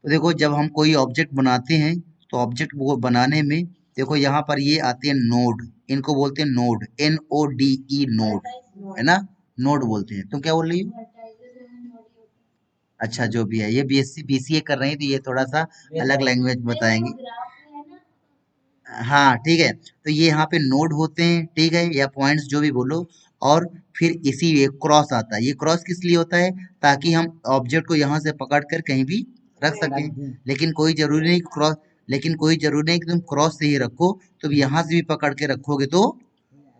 तो देखो जब हम कोई ऑब्जेक्ट बनाते हैं तो ऑब्जेक्ट वो बनाने में देखो यहाँ पर ये आते हैं नोड, इनको बोलते हैं नोड, NODE नोड, है ना, नोड बोलते हैं। तुम क्या बोल रही हो? अच्छा जो भी है, ये BSc BCA कर रही है तो ये थोड़ा सा अलग लैंग्वेज बताएंगे। हाँ ठीक है, तो ये यहाँ पे नोड होते हैं, ठीक है, या पॉइंट्स जो भी बोलो। और फिर इसी ये क्रॉस आता है, ये क्रॉस किस लिए होता है? ताकि हम ऑब्जेक्ट को यहाँ से पकड़ कर कहीं भी रख सकें। लेकिन कोई जरूरी नहीं क्रॉस, लेकिन कोई जरूरी नहीं कि तुम क्रॉस से ही रखो, तुम यहाँ से भी पकड़ के रखोगे तो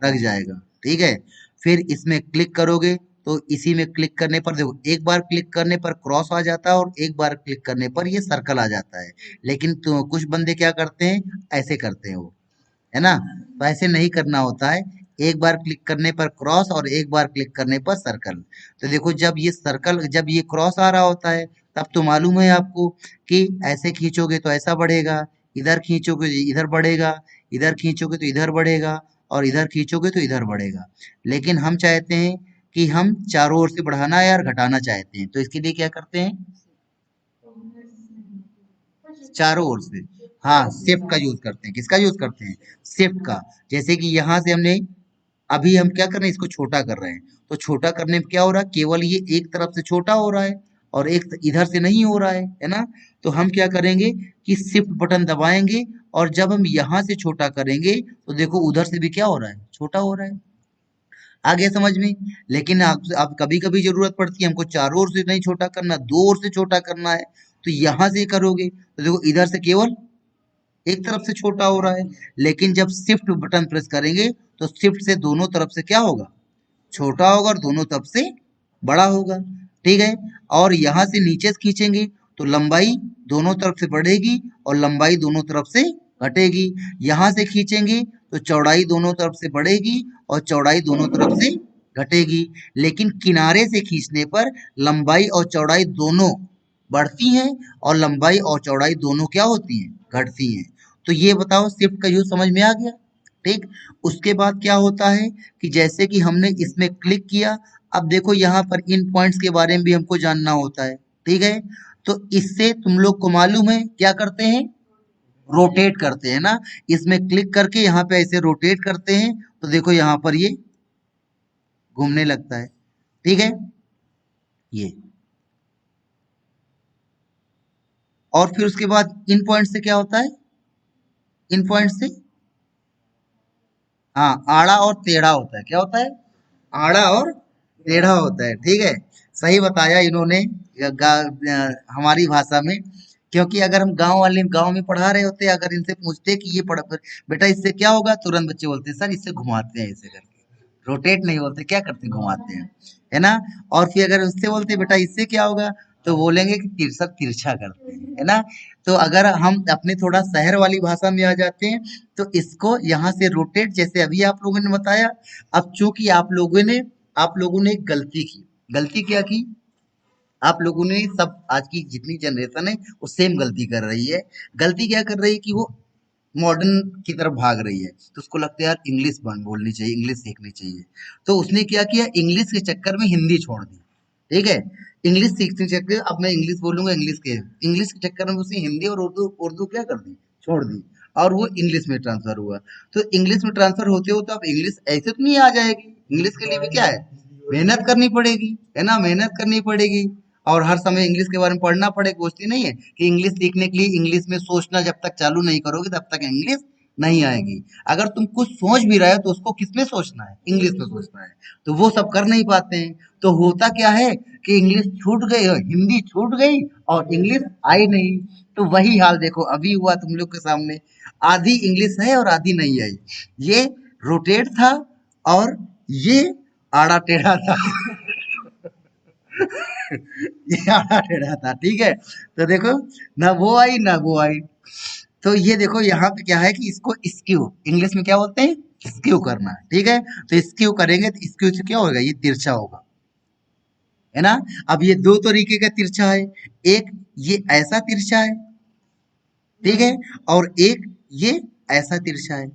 रख जाएगा, ठीक है। फिर इसमें क्लिक करोगे तो इसी में क्लिक करने पर देखो, एक बार क्लिक करने पर क्रॉस आ जाता है और एक बार क्लिक करने पर ये सर्कल आ जाता है। लेकिन तो कुछ बंदे क्या करते हैं, ऐसे करते हैं वो, है ना। तो ऐसे नहीं करना होता है, एक बार क्लिक करने पर क्रॉस और एक बार क्लिक करने पर सर्कल। तो देखो जब ये सर्कल, जब ये क्रॉस आ रहा होता है तब तो मालूम है आपको कि ऐसे खींचोगे तो ऐसा बढ़ेगा, इधर खींचोगे तो इधर बढ़ेगा, इधर खींचोगे तो इधर बढ़ेगा, और इधर खींचोगे तो इधर बढ़ेगा। लेकिन हम चाहते हैं कि हम चारों ओर से बढ़ाना है और घटाना चाहते हैं, तो इसके लिए क्या करते हैं, चारों ओर से, हाँ शिफ्ट का यूज करते हैं। किसका यूज करते हैं? शिफ्ट का। जैसे कि यहाँ से हमने, अभी हम क्या कर रहे हैं, इसको छोटा कर रहे हैं, तो छोटा करने में क्या हो रहा है, केवल ये एक तरफ से छोटा हो रहा है और एक इधर से नहीं हो रहा है ना। तो हम क्या करेंगे कि शिफ्ट बटन दबाएंगे, और जब हम यहाँ से छोटा करेंगे तो देखो उधर से भी क्या हो रहा है, छोटा हो रहा है। आ गया समझ में? लेकिन आप कभी कभी जरूरत पड़ती है, हमको चारों ओर से नहीं छोटा करना, दो ओर से छोटा करना है, तो यहाँ से करोगे तो देखो इधर से केवल एक तरफ से छोटा हो रहा है। लेकिन जब शिफ्ट बटन प्रेस करेंगे तो शिफ्ट से दोनों तरफ से क्या होगा, छोटा होगा, और दोनों तरफ से बड़ा होगा, ठीक है। और यहाँ से नीचे से खींचेंगे तो लंबाई दोनों तरफ से बढ़ेगी और लंबाई दोनों तरफ से घटेगी। यहाँ से खींचेंगे तो चौड़ाई दोनों तरफ से बढ़ेगी और चौड़ाई दोनों तरफ से घटेगी। लेकिन किनारे से खींचने पर लंबाई और चौड़ाई दोनों बढ़ती हैं और लंबाई और चौड़ाई दोनों क्या होती हैं, घटती हैं। तो ये बताओ शिफ्ट का यूज समझ में आ गया? ठीक। उसके बाद क्या होता है कि जैसे कि हमने इसमें क्लिक किया, अब देखो यहाँ पर इन पॉइंट्स के बारे में भी हमको जानना होता है, ठीक है। तो इससे तुम लोग को मालूम है क्या करते हैं, रोटेट करते हैं ना। इसमें क्लिक करके यहाँ पे ऐसे रोटेट करते हैं तो देखो यहाँ पर ये घूमने लगता है, ठीक है, ये। और फिर उसके बाद इन पॉइंट से क्या होता है, इन पॉइंट से, हाँ आड़ा और टेढ़ा होता है। क्या होता है? आड़ा और टेढ़ा होता है, ठीक है। सही बताया इन्होंने, हमारी भाषा में। क्योंकि अगर हम गांव वाले गांव में पढ़ा रहे होते, अगर इनसे पूछते कि ये पढ़ बेटा इससे क्या होगा, तुरंत बच्चे बोलते सर इससे घुमाते हैं ऐसे करके, रोटेट नहीं बोलते, क्या करते हैं, घुमाते हैं, है ना। और फिर अगर उससे बोलते बेटा इससे क्या होगा, तो बोलेंगे कि तिरछा तिरछा करते हैं, है ना। तो अगर हम अपने थोड़ा शहर वाली भाषा में आ जाते हैं तो इसको यहाँ से रोटेट, जैसे अभी आप लोगों ने बताया। अब चूंकि आप लोगों ने एक गलती की, गलती क्या की, आप लोगों ने सब, आज की जितनी जनरेशन है वो सेम गलती कर रही है। गलती क्या कर रही है कि वो मॉडर्न की तरफ भाग रही है, तो उसको लगता है यार इंग्लिश बोलनी चाहिए, इंग्लिश सीखनी चाहिए। तो उसने क्या किया, इंग्लिश के चक्कर में हिंदी छोड़ दी, ठीक है। इंग्लिश सीखने के चक्कर, अब मैं इंग्लिश बोलूंगा, इंग्लिश के चक्कर में उसने हिंदी और उर्दू उर्दू क्या कर दी, छोड़ दी, और वो इंग्लिश में ट्रांसफर हुआ। तो इंग्लिश में ट्रांसफर होते होते अब इंग्लिश ऐसे तो नहीं आ जाएगी, इंग्लिश के लिए भी क्या है, मेहनत करनी पड़ेगी, है ना, मेहनत करनी पड़ेगी। और हर समय इंग्लिश के बारे में पढ़ना पड़ेगा, पूछती नहीं है कि इंग्लिश सीखने के लिए इंग्लिश में सोचना जब तक चालू नहीं करोगे तब तक इंग्लिश नहीं आएगी। अगर तुम कुछ सोच भी रहे हो तो उसको किस में सोचना है, इंग्लिश में सोचना है। तो वो सब कर नहीं पाते हैं। तो होता क्या है कि इंग्लिश छूट गई, हिंदी छूट गई और इंग्लिश आई नहीं। तो वही हाल देखो अभी हुआ तुम लोग के सामने, आधी इंग्लिश है और आधी नहीं आई। ये रोटेट था और ये आड़ा टेढ़ा था। ये आड़ा टेढ़ा था, ठीक है। तो देखो ना वो आई ना वो आई। तो ये देखो यहाँ पे क्या है कि इसको स्क्यू, इंग्लिश में क्या बोलते हैं, स्क्यू करना, ठीक है। तो स्क्यू करेंगे तो स्क्यू से क्या होगा, ये तिरछा होगा, है ना। अब ये दो तरीके का तिरछा है, एक ये ऐसा तिरछा है, ठीक है, और एक ये ऐसा तिरछा है।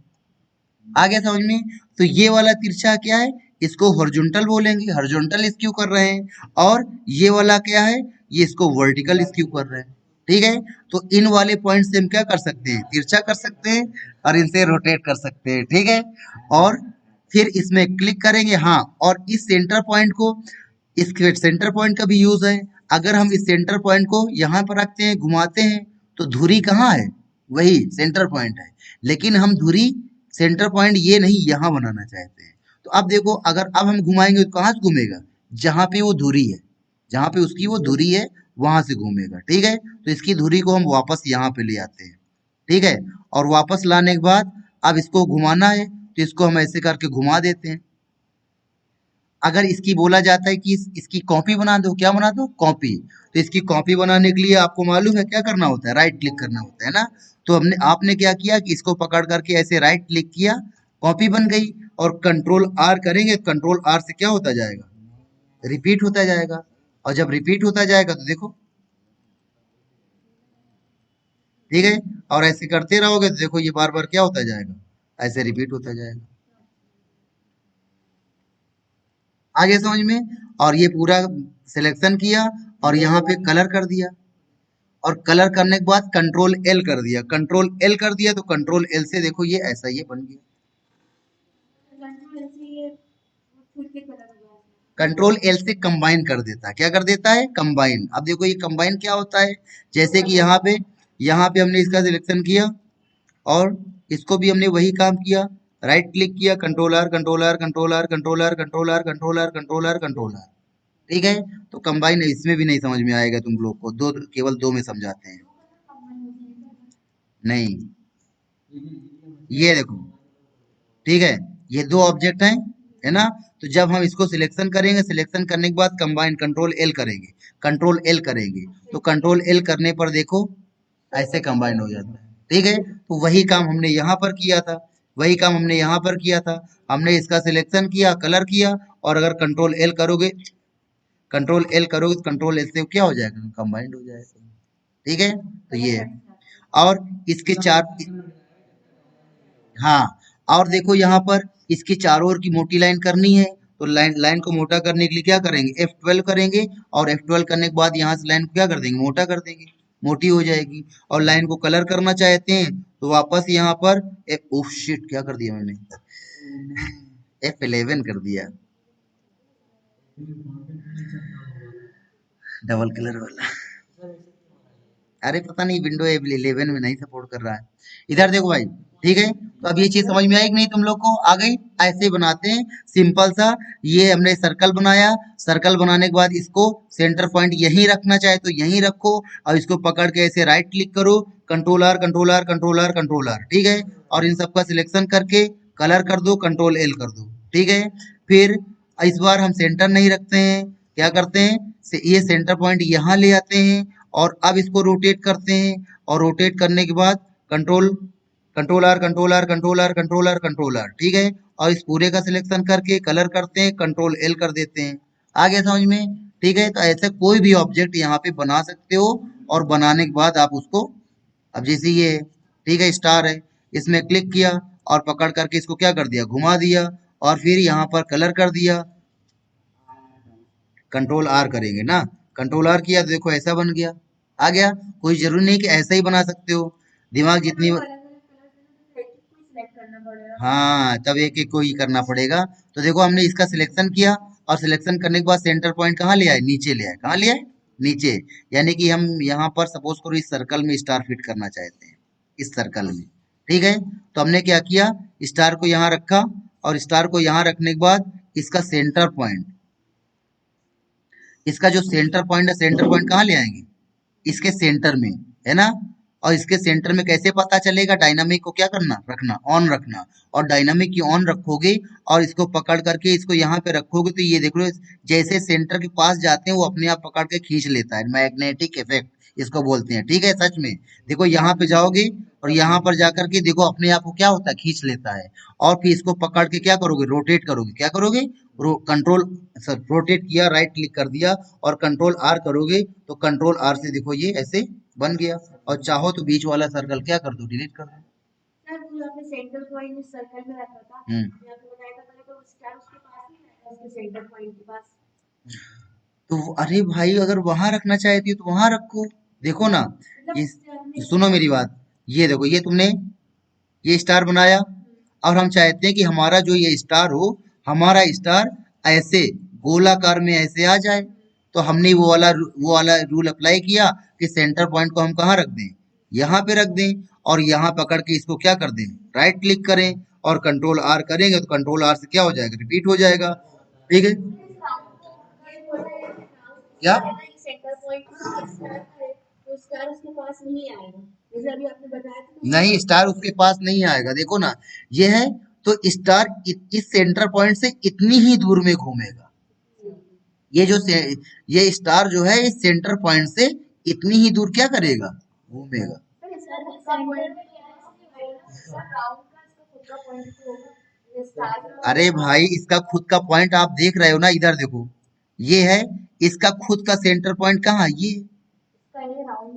आ गया समझ में? तो ये वाला तिरछा क्या है, इसको हॉरिजॉन्टल बोलेंगे, हॉरिजॉन्टल स्क्यू कर रहे हैं। और ये वाला क्या है, ये इसको वर्टिकल स्क्यू कर रहे हैं, ठीक है। तो इन वाले पॉइंट से हम क्या कर सकते हैं, तिरछा कर सकते हैं और इनसे रोटेट कर सकते हैं, ठीक है। और फिर इसमें क्लिक करेंगे, हाँ, और इस सेंटर पॉइंट को, इस सेंटर पॉइंट का भी यूज है। अगर हम इस सेंटर पॉइंट को यहाँ पर रखते हैं, घुमाते हैं, तो धुरी कहाँ है, वही सेंटर पॉइंट है। लेकिन हम धुरी सेंटर पॉइंट ये नहीं यहाँ बनाना चाहते हैं। तो अब देखो, अगर अब हम घुमाएंगे तो कहाँ से घूमेगा, जहां पे वो धुरी है, जहां पे उसकी वो धुरी है वहां से घूमेगा, ठीक है। तो इसकी धुरी को हम वापस यहाँ पे ले आते हैं, ठीक है। और वापस लाने के बाद अब इसको घुमाना है, तो इसको हम ऐसे करके घुमा देते हैं। अगर इसकी बोला जाता है कि इसकी कॉपी बना दो, क्या बना दो, कॉपी। तो इसकी कॉपी बनाने के लिए आपको मालूम है क्या करना होता है, राइट क्लिक करना होता है ना। तो हमने आपने क्या किया कि इसको पकड़ करके ऐसे राइट क्लिक किया, कॉपी बन गई। और कंट्रोल आर करेंगे, कंट्रोल आर से क्या होता जाएगा, रिपीट होता जाएगा। और जब रिपीट होता जाएगा तो देखो, ठीक है। और ऐसे करते रहोगे तो देखो ये बार बार क्या होता जाएगा, ऐसे रिपीट होता जाएगा। आगे समझ में। और ये पूरा सिलेक्शन किया और यहाँ पे कलर कर दिया। और कलर करने के बाद कंट्रोल एल कर दिया, कंट्रोल एल कर दिया, तो कंट्रोल एल से देखो ये ऐसा ये बन गया। कंट्रोल एल से कंबाइन कर देता है, क्या कर देता है, कंबाइन। अब देखो ये कंबाइन क्या होता है, जैसे कि यहाँ पे हमने इसका सिलेक्शन किया और इसको भी हमने वही काम किया, राइट क्लिक किया, control R, control R, control R, control R, control R, control R, control R, control R, ठीक है। तो कंबाइन इसमें भी नहीं समझ में आएगा तुम लोग को, दो केवल दो में समझाते हैं। नहीं, ये देखो, ठीक है, ये दो ऑब्जेक्ट हैं, है ना। तो जब हम इसको सिलेक्शन करेंगे, सिलेक्शन करने के बाद कंबाइन कंट्रोल एल करेंगे, कंट्रोल एल करेंगे, तो कंट्रोल एल करने पर देखो ऐसे कंबाइन हो जाता है, ठीक है। तो वही काम हमने यहाँ पर किया था, वही काम हमने यहाँ पर किया था। हमने इसका सिलेक्शन किया, कलर किया, और अगर कंट्रोल एल करोगे, कंट्रोल एल करोगे तो कंट्रोल एल से क्या हो जाएगा, कंबाइंड हो जाएगा, ठीक है। तो ये है। और इसके चार, हाँ, और देखो यहाँ पर इसके चारों ओर की मोटी लाइन करनी है, तो लाइन लाइन को मोटा करने के लिए क्या करेंगे, F12 करेंगे। और F12 करने के बाद यहाँ से लाइन को क्या कर देंगे, मोटा कर देंगे, मोटी हो जाएगी। और लाइन को कलर करना चाहते हैं तो वापस यहाँ पर उफ शिट, क्या कर दिया मैंने, F11 कर दिया, डबल कलर वाला। अरे पता नहीं, विंडो 11 में नहीं सपोर्ट कर रहा है। इधर देखो भाई, ठीक है। तो अब ये चीज समझ में आई कि नहीं तुम लोग को, आ गई। ऐसे बनाते हैं सिंपल सा। ये हमने सर्कल बनाया, सर्कल बनाने के बाद इसको सेंटर पॉइंट यहीं रखना चाहे तो यहीं रखो, और इसको पकड़ के ऐसे राइट क्लिक करो, control R, control R, control R, control R, ठीक है। और इन सबका सिलेक्शन करके कलर कर दो, कंट्रोल एल कर दो, ठीक है। फिर इस बार हम सेंटर नहीं रखते हैं, क्या करते हैं, ये सेंटर पॉइंट यहाँ ले आते हैं, और अब इसको रोटेट करते हैं। और रोटेट करने के बाद control control R, control R, control R, control R, control R, ठीक है। और इस पूरे का सिलेक्शन करके कलर करते हैं, कंट्रोल एल कर देते हैं। आ गया समझ में, ठीक है। तो ऐसे कोई भी ऑब्जेक्ट यहाँ पे बना सकते हो। और बनाने के बाद आप उसको, अब जैसे ये है, ठीक है, स्टार है, इसमें क्लिक किया और पकड़ करके इसको क्या कर दिया, घुमा दिया। और फिर यहाँ पर कलर कर दिया, कंट्रोल आर करेंगे ना, कंट्रोल आर किया तो देखो ऐसा बन गया, आ गया। कोई जरूरी नहीं कि ऐसा ही बना सकते हो, दिमाग जितनी, हाँ, तब एक एक को ही करना पड़ेगा। तो देखो हमने इसका सिलेक्शन किया, और सिलेक्शन करने के बाद सेंटर पॉइंट कहाँ ले आए, नीचे ले आए, कहाँ ले आए, नीचे। यानी कि हम यहाँ पर सपोज करो इस सर्कल में स्टार फिट करना चाहते हैं, इस सर्कल में, ठीक है। तो हमने क्या किया, स्टार को यहाँ रखा, और स्टार को यहाँ रखने के बाद इसका सेंटर पॉइंट, इसका जो सेंटर पॉइंट है, सेंटर पॉइंट कहाँ ले आएंगे, इसके सेंटर में, है ना। और इसके सेंटर में कैसे पता चलेगा, डायनामिक को क्या करना, रखना, ऑन रखना। और डायनामिक की ऑन रखोगे और इसको पकड़ करके इसको यहाँ पे रखोगे, तो ये देखो जैसे सेंटर के पास जाते हैं वो अपने आप पकड़ के खींच लेता है, मैग्नेटिक इफेक्ट इसको बोलते हैं, ठीक है, सच में। देखो यहाँ पे जाओगे और यहाँ पर जाकर के देखो अपने आप को क्या होता है, खींच लेता है। और फिर इसको पकड़ के क्या करोगे, रोटेट करोगे, क्या करोगे, कंट्रोल, सर, रोटेट किया, राइट क्लिक कर दिया, और कंट्रोल आर करोगे तो कंट्रोल आर से देखो ये ऐसे बन गया। और चाहो तो बीच वाला सर्कल क्या कर दो, डिलीट कर दो। हम्म। तो अरे भाई, अगर वहां रखना चाहती हो तो वहां रखो, देखो ना, ये सुनो मेरी बात, ये देखो, ये तुमने ये स्टार बनाया, और हम चाहते हैं कि हमारा जो ये स्टार हो, हमारा स्टार ऐसे गोलाकार में ऐसे आ जाए। तो हमने वो वाला रूल अप्लाई किया कि सेंटर पॉइंट को हम कहाँ रख दें, यहाँ पे रख दें, और यहाँ पकड़ के इसको क्या कर दें, राइट क्लिक करें, और कंट्रोल आर करेंगे तो कंट्रोल आर से क्या हो जाएगा, रिपीट हो जाएगा। ठीक है, क्या? नहीं, स्टार उसके पास नहीं आएगा, देखो ना, ये है, तो स्टार इस सेंटर पॉइंट से इतनी ही दूर में घूमेगा। ये जो ये स्टार जो है इस सेंटर पॉइंट से इतनी ही दूर क्या करेगा, घूमेगा। अरे भाई, इसका खुद का पॉइंट आप देख रहे हो ना, इधर देखो, ये है, इसका खुद का सेंटर पॉइंट कहाँ है, ये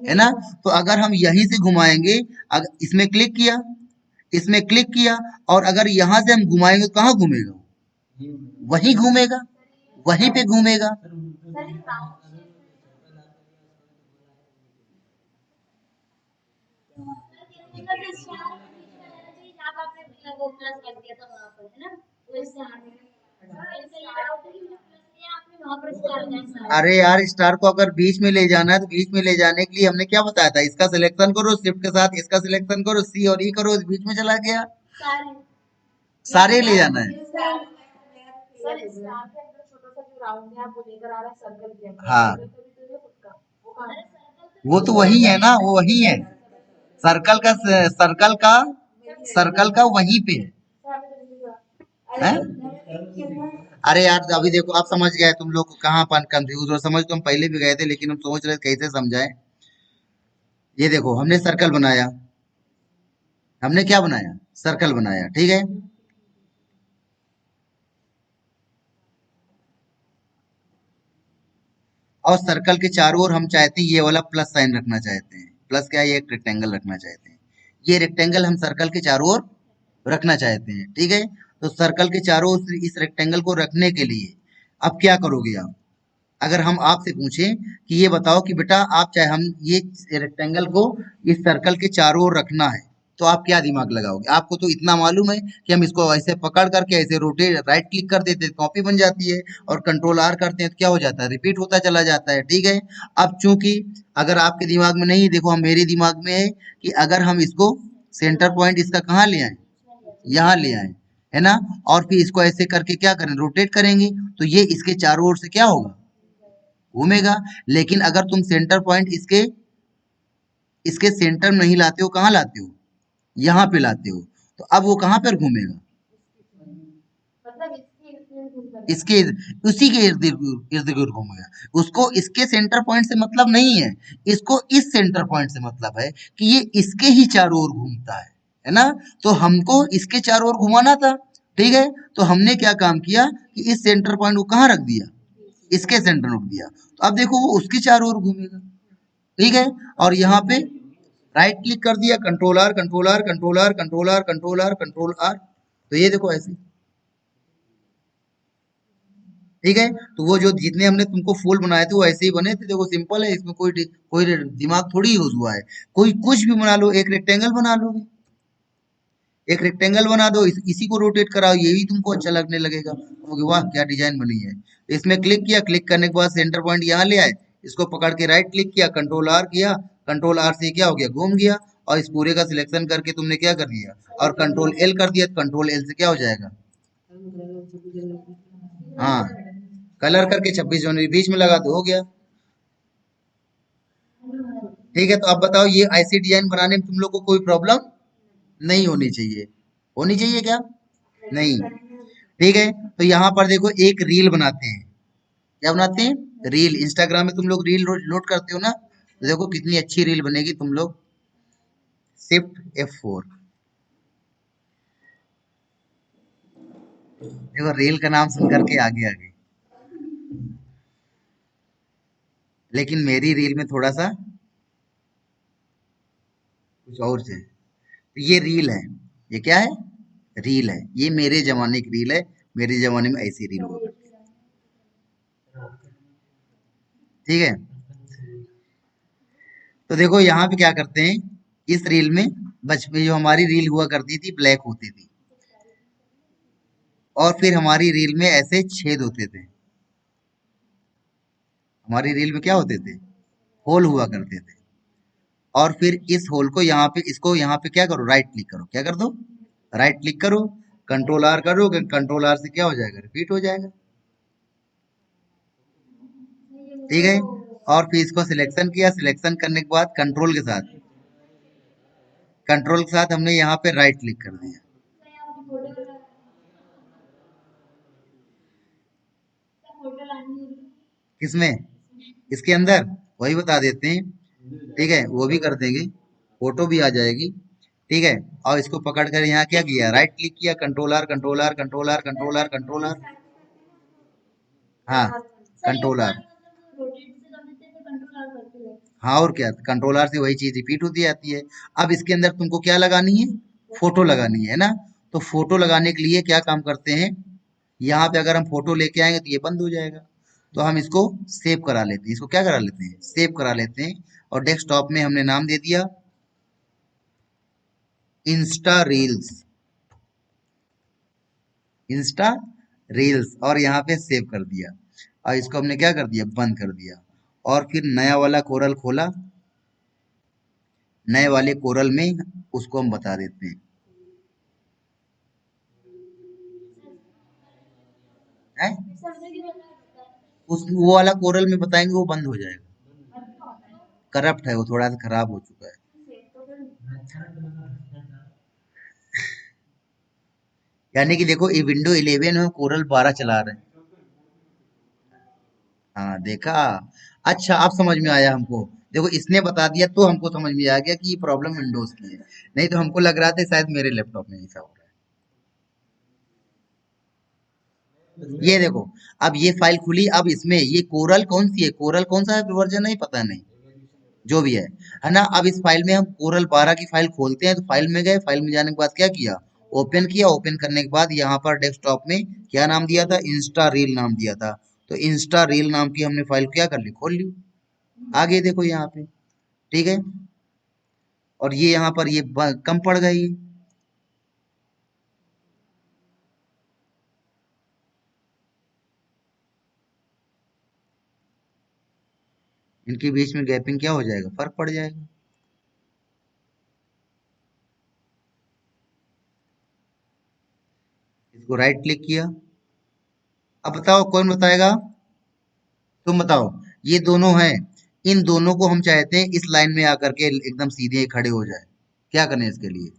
है ना। तो अगर हम यहीं से घुमाएंगे, अगर इसमें क्लिक किया, इसमें क्लिक किया, और अगर यहां से हम घुमाएंगे तो कहाँ घूमेगा, वहीं घूमेगा, वहीं पे घूमेगा। अरे यार, स्टार को अगर बीच में ले जाना है तो बीच में ले जाने के लिए हमने क्या बताया था, इसका सिलेक्शन करो, शिफ्ट के साथ इसका सिलेक्शन करो, सी और ई करो, बीच में चला गया, सारे ले जाना है। हाँ, वो तो वही है ना, वो वही है, सर्कल का, सर्कल का सर्कल का वहीं पे है। अरे यार, अभी देखो, आप समझ गए, तुम लोग को कहाँ पर कंफ्यूज हो, समझ तो हम पहले भी गए थे, लेकिन हम सोच रहे थे कैसे समझाएं। ये देखो, हमने सर्कल बनाया, हमने क्या बनाया, सर्कल बनाया, ठीक है। और सर्कल के चारों ओर हम चाहते हैं ये वाला प्लस साइन रखना चाहते हैं, प्लस क्या है, ये एक रेक्टेंगल रखना चाहते हैं, ये रेक्टेंगल हम सर्कल के चारों ओर रखना चाहते हैं, ठीक है। तो सर्कल के चारों ओर इस रेक्टेंगल को रखने के लिए अब क्या करोगे आप, अगर हम आपसे पूछें कि ये बताओ कि बेटा, आप चाहे हम ये रेक्टेंगल को इस सर्कल के चारों ओर रखना है, तो आप क्या दिमाग लगाओगे, आपको तो इतना मालूम है कि हम इसको ऐसे पकड़ करके ऐसे रोटेट, राइट क्लिक कर देते हैं, कॉपी बन जाती है, और कंट्रोल आर करते हैं तो क्या हो जाता है, रिपीट होता चला जाता है, ठीक है। अब चूंकि अगर आपके दिमाग में नहीं, देखो, हम मेरे दिमाग में है कि अगर हम इसको सेंटर पॉइंट इसका कहाँ ले आए, यहाँ ले आए, है ना, और फिर इसको ऐसे करके क्या करें, रोटेट करेंगे, तो ये इसके चारों ओर से क्या होगा, घूमेगा। लेकिन अगर तुम सेंटर पॉइंट इसके इसके सेंटर में नहीं लाते हो, कहाँ लाते हो, यहाँ पे लाते हो, तो अब वो कहाँ पर घूमेगा, इसके, उसी के इर्द इर्द गिर्द घूमेगा। उसको इसके सेंटर पॉइंट से मतलब नहीं है, इसको इस सेंटर पॉइंट से मतलब है कि ये इसके ही चारों ओर घूमता है ना। तो हमको इसके चारों ओर घुमाना था, ठीक है। तो हमने क्या काम किया कि इस सेंटर पॉइंट को कहाँ रख दिया, इसके सेंटर में रख दिया, तो अब देखो वो उसके चारों ओर घूमेगा, ठीक है। और यहाँ पे राइट क्लिक कर दिया, control R, control R, control R, control R, control R, control R, तो ये देखो ऐसे, ठीक है। तो वो जो जितने हमने तुमको फूल बनाए थे वो ऐसे ही बने थे, देखो सिंपल है, इसमें कोई दिमाग थोड़ी यूज हुआ है। कोई कुछ भी बना लो, एक रेक्टेंगल बना लो, एक रेक्टेंगल बना दो, इसी को रोटेट कराओ, ये भी तुमको अच्छा लगने लगेगा, तो वाह क्या डिजाइन बनी है। इसमें क्लिक किया, क्लिक करने के बाद सेंटर पॉइंट यहाँ ले आए, इसको पकड़ के राइट क्लिक किया, कंट्रोल आर किया, कंट्रोल आर से क्या हो गया, घूम गया, और इस पूरे का सिलेक्शन करके तुमने क्या कर दिया, और कंट्रोल एल कर दिया, कंट्रोल एल से क्या हो जाएगा, हाँ, कलर करके 26 जनवरी बीच में लगा दो, हो गया। ठीक है, तो अब बताओ, ये ऐसी डिजाइन बनाने में तुम लोग को कोई प्रॉब्लम नहीं होनी चाहिए, होनी चाहिए क्या, नहीं। ठीक है, तो यहाँ पर देखो, एक रील बनाते हैं, क्या बनाते हैं, रील। इंस्टाग्राम में तुम लोग रील लोड करते हो ना, तो देखो कितनी अच्छी रील बनेगी, तुम लोग शिफ्ट F4, देखो रील का नाम सुन करके आगे आगे, लेकिन मेरी रील में थोड़ा सा कुछ और है। तो ये रील है, ये क्या है, रील है, ये मेरे जमाने की रील है, मेरे जमाने में ऐसी रील हुआ करती थी। ठीक है, तो देखो यहाँ पे क्या करते हैं, इस रील में बचपन जो हमारी रील हुआ करती थी ब्लैक होती थी, और फिर हमारी रील में ऐसे छेद होते थे। हमारी रील में क्या होते थे, होल हुआ करते थे। और फिर इस होल को यहाँ पे, इसको यहाँ पे क्या करो, राइट क्लिक करो, क्या कर दो, राइट क्लिक करो, कंट्रोल आर करो, कंट्रोल आर से क्या हो जाएगा, रिपीट हो जाएगा। ठीक है। और फिर इसको सिलेक्शन किया, सिलेक्शन करने के बाद कंट्रोल के साथ हमने यहाँ पे राइट क्लिक कर दिया। किसमें, इसके अंदर, वही बता देते हैं। ठीक है, वो भी कर देंगे, फोटो भी आ जाएगी। ठीक है। और इसको पकड़ कर यहाँ क्या किया, राइट क्लिक किया, control R control R control R control R control R. हाँ, कंट्रोल आर। हाँ, और क्या, कंट्रोल आर से वही चीज रिपीट होती जाती है। अब इसके अंदर तुमको क्या लगानी है, फोटो लगानी है ना। तो फोटो लगाने के लिए क्या काम करते हैं, यहाँ पे अगर हम फोटो लेके आएंगे तो ये बंद हो जाएगा। तो हम इसको सेव करा लेते हैं, इसको क्या करा लेते हैं, सेव करा लेते हैं। और डेस्कटॉप में हमने नाम दे दिया इंस्टा रील्स, इंस्टा रील्स, और यहाँ पे सेव कर दिया। और इसको हमने क्या कर दिया, बंद कर दिया। और फिर नया वाला कोरल खोला, नए वाले कोरल में उसको हम बता देते हैं, हैं? उस वो वाला कोरल में बताएंगे, वो बंद हो जाएगा। करप्ट है वो, थोड़ा सा खराब हो चुका है। यानी कि देखो, ये विंडो 11 में कोरल 12 चला रहे हैं। हाँ, देखा। अच्छा, अब समझ में आया हमको। देखो, इसने बता दिया तो हमको समझ में आ गया कि ये प्रॉब्लम विंडोज की है। नहीं तो हमको लग रहा था शायद मेरे लैपटॉप में ऐसा हो रहा है। ये देखो, अब ये फाइल खुली, अब इसमें ये कोरल कौन सी है, कोरल कौन सा है वर्जन है, पता नहीं, जो भी है ना। अब इस फाइल में हम कोरल 12 की फाइल खोलते हैं। तो फाइल में गए, फाइल में जाने के बाद क्या किया, ओपन किया। ओपन करने के बाद यहाँ पर डेस्कटॉप में क्या नाम दिया था, इंस्टा रील नाम दिया था। तो इंस्टा रील नाम की हमने फाइल क्या कर ली, खोल ली। आगे देखो यहाँ पे। ठीक है। और ये यहाँ पर ये कम पड़ गई। इनके बीच में गैपिंग क्या हो जाएगा, फर्क पड़ जाएगा। इसको राइट क्लिक किया। अब बताओ, कौन बताएगा, तुम बताओ। ये दोनों हैं, इन दोनों को हम चाहते हैं इस लाइन में आकर के एकदम सीधे खड़े हो जाए। क्या करना है इसके लिए,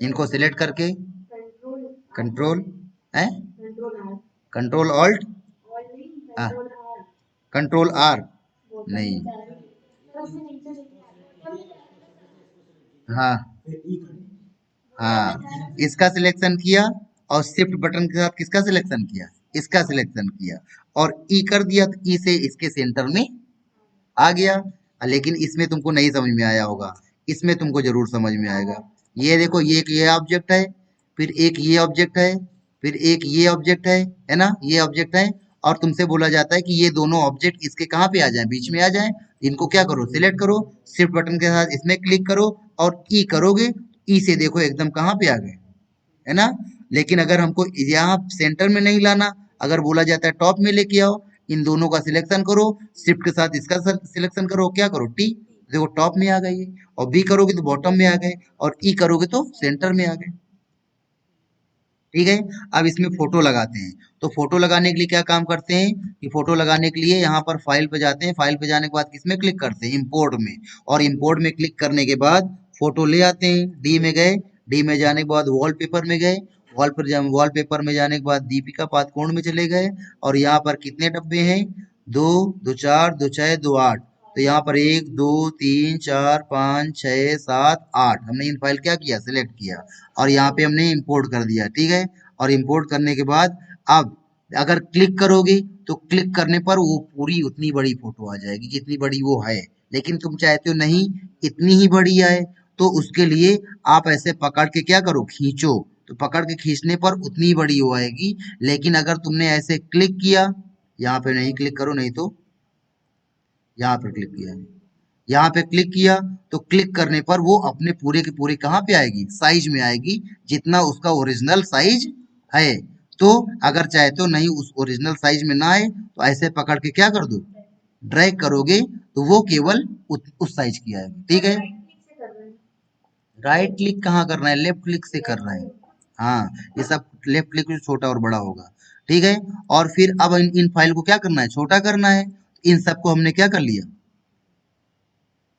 इनको सिलेक्ट करके कंट्रोल है, कंट्रोल ऑल्ट, हाँ, कंट्रोल आर, नहीं, हाँ, हाँ, इसका सिलेक्शन किया। और शिफ्ट बटन के साथ किसका सिलेक्शन किया, इसका सिलेक्शन किया। और ई कर दिया, तो ई से इसके सेंटर में आ गया। लेकिन इसमें तुमको नहीं समझ में आया होगा, इसमें तुमको जरूर समझ में आएगा। ये देखो, ये एक ये ऑब्जेक्ट है, फिर एक ये ऑब्जेक्ट है, फिर एक ये ऑब्जेक्ट है ना, ये ऑब्जेक्ट है। और तुमसे बोला जाता है कि ये दोनों ऑब्जेक्ट इसके कहाँ पे आ जाएं, बीच में आ जाएं। इनको क्या करो, सिलेक्ट करो, शिफ्ट बटन के साथ इसमें क्लिक करो, और ई करोगे। ई से देखो एकदम कहाँ पे आ गए, है ना। लेकिन अगर हमको यहाँ सेंटर में नहीं लाना, अगर बोला जाता है टॉप में लेके आओ, इन दोनों का सिलेक्शन करो, शिफ्ट के साथ इसका सिलेक्शन करो, क्या करो, टी, देखो टॉप में आ गई। और बी करोगे तो बॉटम में आ गए, और ई करोगे तो सेंटर में आ गए। ठीक है। अब इसमें फोटो लगाते हैं। तो फोटो लगाने के लिए क्या काम करते हैं, कि फोटो लगाने के लिए यहाँ पर फाइल पे जाते हैं, फाइल पे जाने के बाद किसमें क्लिक करते हैं, इंपोर्ट में। और इंपोर्ट में क्लिक करने के बाद फोटो ले आते हैं, डी में गए, डी में जाने के बाद वॉलपेपर में गए, वॉलपेपर में जाने के बाद दीपिका पादुकोण में चले गए। और यहाँ पर कितने डब्बे हैं, दो, दो चार, दो छह, दो आठ। तो यहाँ पर एक, दो, तीन, चार, पाँच, छः, सात, आठ, हमने इन फाइल क्या किया, सिलेक्ट किया। और यहाँ पे हमने इंपोर्ट कर दिया। ठीक है। और इंपोर्ट करने के बाद अब अगर क्लिक करोगे, तो क्लिक करने पर वो पूरी उतनी बड़ी फोटो आ जाएगी जितनी बड़ी वो है। लेकिन तुम चाहते हो नहीं, इतनी ही बड़ी आए। तो उसके लिए आप ऐसे पकड़ के क्या करो, खींचो। तो पकड़ के खींचने पर उतनी ही बड़ी वो आएगी। लेकिन अगर तुमने ऐसे क्लिक किया, यहाँ पे नहीं क्लिक करो, नहीं तो यहाँ पे क्लिक किया, यहाँ पे क्लिक किया तो क्लिक करने पर वो अपने पूरे के पूरे कहाँ पे आएगी, साइज में आएगी, जितना उसका ओरिजिनल साइज है। तो अगर चाहे तो नहीं उस ओरिजिनल साइज में ना आए तो ऐसे पकड़ के क्या कर दो, ड्रैग करोगे तो वो केवल उस साइज की आएगी। ठीक है, राइट क्लिक कहाँ करना है, लेफ्ट क्लिक से करना है। हाँ, ये सब लेफ्ट क्लिक से छोटा और बड़ा होगा। ठीक है, और फिर अब इन फाइल को क्या करना है, छोटा करना है। इन सबको हमने क्या कर लिया,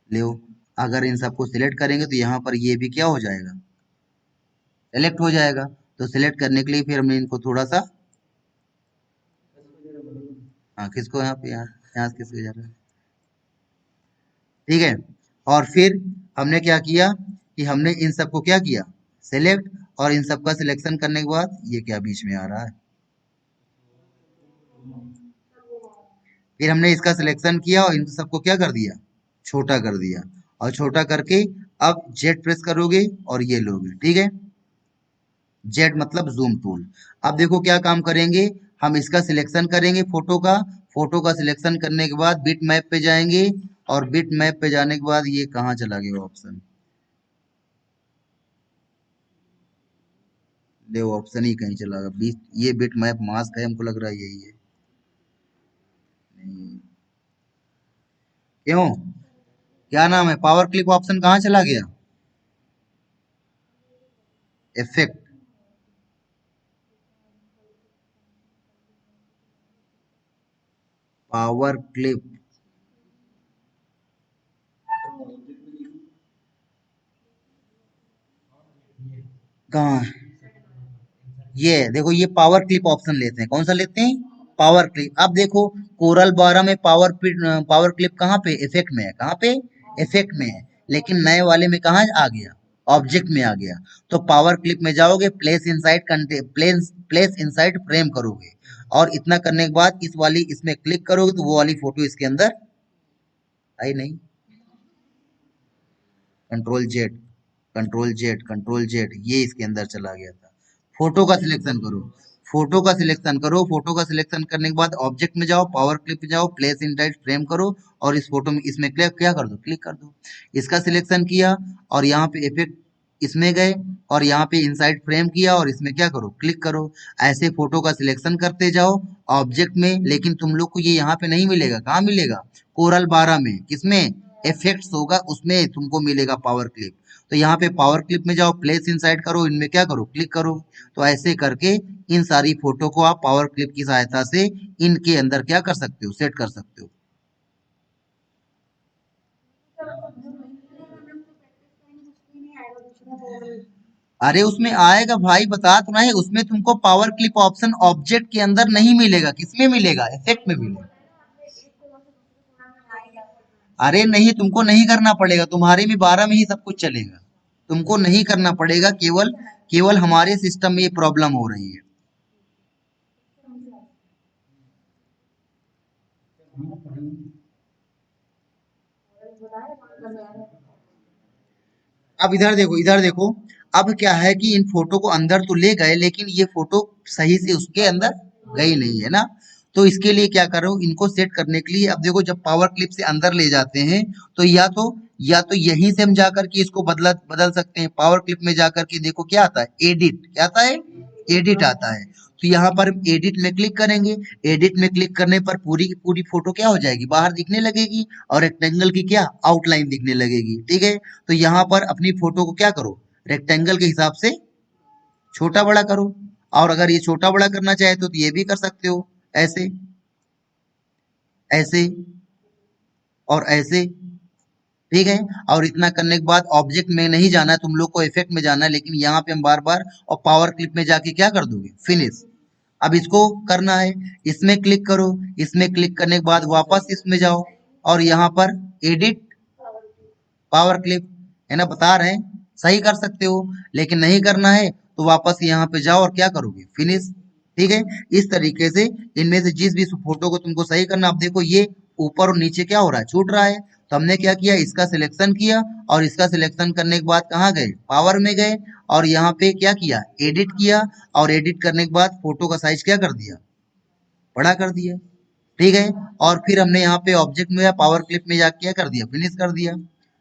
लो, अगर इन सबको सिलेक्ट करेंगे तो यहाँ पर ये भी क्या हो जाएगा, सेलेक्ट हो जाएगा। तो सिलेक्ट करने के लिए फिर हमने इनको थोड़ा सा, हाँ किसको यहाँ पे, यहाँ से किसको जा रहा है, ठीक है। और फिर हमने क्या किया कि हमने इन सबको क्या किया, सिलेक्ट, और इन सबका सिलेक्शन करने के बाद ये क्या बीच में आ रहा है, फिर हमने इसका सिलेक्शन किया और इन सबको क्या कर दिया, छोटा कर दिया। और छोटा करके अब जेड प्रेस करोगे और ये लोगे। ठीक है, जेड मतलब जूम टूल। अब देखो क्या काम करेंगे, हम इसका सिलेक्शन करेंगे फोटो का, फोटो का सिलेक्शन करने के बाद बिट मैप पे जाएंगे, और बिट मैप पे जाने के बाद ये कहाँ चला गया ऑप्शन, देखो ऑप्शन ही कहीं चला गया बीच, ये बिट मैप मास्क है, हमको लग रहा है यही है। नहीं, क्यों, क्या नाम है, पावर क्लिप ऑप्शन कहाँ चला गया, इफेक्ट, पावर क्लिप कहाँ है? ये देखो, ये पावर क्लिप ऑप्शन लेते हैं, कौन सा लेते हैं, पावर क्लिप। अब देखो कोरल 12 में पावर क्लिप कहाँ पे, इफेक्ट में है, कहाँ पे, इफेक्ट में है। लेकिन नए वाले में कहाँ आ गया, ऑब्जेक्ट में आ गया। तो पावर क्लिप में जाओगे, place inside place inside frame करोगे, और इतना करने के बाद इस वाली इसमें क्लिक करोगे तो वो वाली फोटो इसके अंदर आई नहीं, control Z, control Z, control Z, ये इसके अंदर चला गया था। फोटो का सिलेक्शन करो, फोटो का सिलेक्शन करो, फोटो का सिलेक्शन करने के बाद ऑब्जेक्ट में जाओ, पावर क्लिप में जाओ, प्लेस इन टाइट फ्रेम करो, और इस फोटो में इसमें क्लिक क्या कर दो, क्लिक कर दो। इसका सिलेक्शन किया और यहाँ पे इफेक्ट इसमें गए, और यहाँ पे इनसाइड फ्रेम किया और इसमें क्या करो, क्लिक करो। ऐसे फोटो का सिलेक्शन करते जाओ ऑब्जेक्ट में। लेकिन तुम लोग को ये यहाँ पे नहीं मिलेगा, कहाँ मिलेगा, कोरल 12 में, किसमें, इफेक्ट्स होगा उसमें तुमको मिलेगा पावर क्लिप। तो यहाँ पे पावर क्लिप में जाओ, प्लेस इनसाइड करो, इनमें क्या करो, क्लिक करो। तो ऐसे करके इन सारी फोटो को आप पावर क्लिप की सहायता से इनके अंदर क्या कर सकते हो, सेट कर सकते हो। अरे उसमें आएगा भाई, बता तो रहे हैं, उसमें तुमको पावर क्लिप ऑप्शन ऑब्जेक्ट के अंदर नहीं मिलेगा, किसमें मिलेगा, इफेक्ट में मिलेगा। अरे नहीं, तुमको नहीं करना पड़ेगा, तुम्हारे में 12 में ही सब कुछ चलेगा, तुमको नहीं करना पड़ेगा, केवल केवल हमारे सिस्टम में ये प्रॉब्लम हो रही है। अब इधर देखो, इधर देखो। अब क्या है कि इन फोटो को अंदर तो ले गए, लेकिन ये फोटो सही से उसके अंदर गई नहीं है ना। तो इसके लिए क्या कर रहा हूँ, इनको सेट करने के लिए, अब देखो जब पावर क्लिप से अंदर ले जाते हैं तो या तो यहीं से हम जाकर के इसको बदल बदल सकते हैं। पावर क्लिप में जाकर के देखो क्या आता है, एडिट, क्या आता है, एडिट आता है। तो यहाँ पर एडिट में क्लिक करेंगे, एडिट में क्लिक करने पर पूरी की पूरी फोटो क्या हो जाएगी, बाहर दिखने लगेगी, और रेक्टेंगल की क्या, आउटलाइन दिखने लगेगी। ठीक है, तो यहाँ पर अपनी फोटो को क्या करो, रेक्टेंगल के हिसाब से छोटा बड़ा करो। और अगर ये छोटा बड़ा करना चाहे तो ये भी कर सकते हो, ऐसे, ऐसे, और ऐसे। ठीक है, और इतना करने के बाद ऑब्जेक्ट में नहीं जाना है तुम लोग को, इफेक्ट में जाना है। लेकिन यहाँ पे हम बार बार और पावर क्लिप में जाके क्या कर दोगे, फिनिश। अब इसको करना है, इसमें क्लिक करो, इसमें क्लिक करने के बाद वापस इसमें जाओ, और यहाँ पर एडिट पावर क्लिप, है ना, बता रहे हैं सही कर सकते हो। लेकिन नहीं करना है तो वापस यहाँ पे जाओ और क्या करोगे, फिनिश। ठीक है, इस तरीके से इनमें से जिस भी फोटो को तुमको सही करना, अब देखो ये ऊपर और नीचे क्या हो रहा है, छूट रहा है। तो हमने क्या किया, इसका सिलेक्शन किया, और इसका सिलेक्शन करने के बाद कहाँ गए, पावर में गए, और यहाँ पे क्या किया, एडिट किया, और एडिट करने के बाद फोटो का साइज क्या कर दिया, बड़ा कर दिया। ठीक है। और फिर हमने यहाँ पे ऑब्जेक्ट में या पावर क्लिप में जाके क्या कर दिया, फिनिश कर दिया।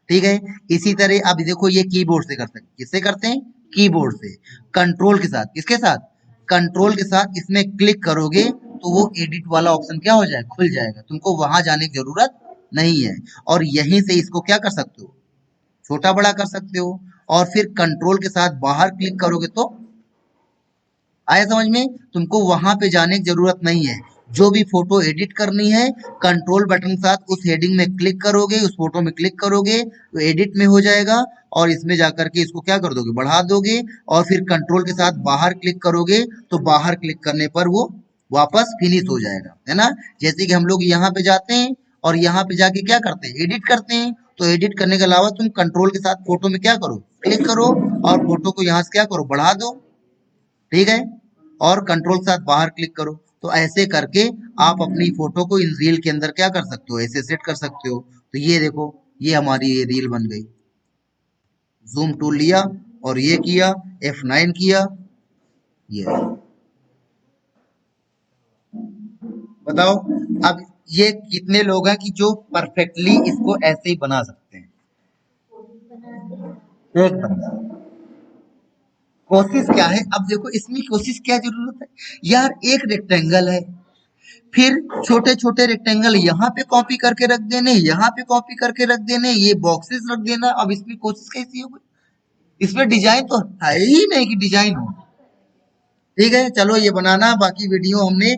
ठीक है। इसी तरह अब देखो ये कीबोर्ड से करते हैं, किससे करते हैं, कीबोर्ड से, कंट्रोल के साथ, किसके साथ, कंट्रोल के साथ। इसमें क्लिक करोगे तो वो एडिट वाला ऑप्शन क्या हो जाएगा, खुल जाएगा, तुमको वहां जाने की जरूरत नहीं है। और यहीं से इसको क्या कर सकते हो, छोटा बड़ा कर सकते हो। और फिर कंट्रोल के साथ बाहर क्लिक करोगे तो आया समझ में, तुमको वहां पे जाने की जरूरत नहीं है। जो भी फोटो एडिट करनी है, कंट्रोल बटन के साथ उस हेडिंग में क्लिक करोगे, उस फोटो में क्लिक करोगे तो एडिट में हो जाएगा। और इसमें जाकर के इसको क्या कर दोगे, बढ़ा दोगे। और फिर कंट्रोल के साथ बाहर क्लिक करोगे तो बाहर क्लिक करने पर वो वापस फिनिश हो जाएगा, है ना। जैसे कि हम लोग यहाँ पे जाते हैं और यहाँ पे जाके क्या करते हैं, एडिट करते हैं। तो एडिट करने के अलावा तुम कंट्रोल के साथ फोटो में क्या करो, क्लिक करो और फोटो को यहाँ से क्या करो, बढ़ा दो। ठीक है। और कंट्रोल के साथ बाहर क्लिक करो। तो ऐसे करके आप अपनी फोटो को इन रील के अंदर क्या कर सकते हो, ऐसे सेट कर सकते हो। तो ये देखो, ये हमारी ये रील बन गई। जूम टूल लिया और ये किया, F9 किया, ये बताओ। अब ये कितने लोग हैं कि जो परफेक्टली इसको ऐसे ही बना सकते हैं, एक बंदा। कोशिश क्या है, अब देखो इसमें कोशिश क्या जरूरत है यार, एक रेक्टेंगल है, फिर छोटे छोटे रेक्टेंगल यहाँ पे कॉपी करके रख देने, यहाँ पे कॉपी करके रख देने, ये बॉक्सेस रख देना। अब इसमें कोशिश कैसी होगी, इसमें डिजाइन तो है ही नहीं कि डिजाइन हो। ठीक है, चलो ये बनाना, बाकी वीडियो हमने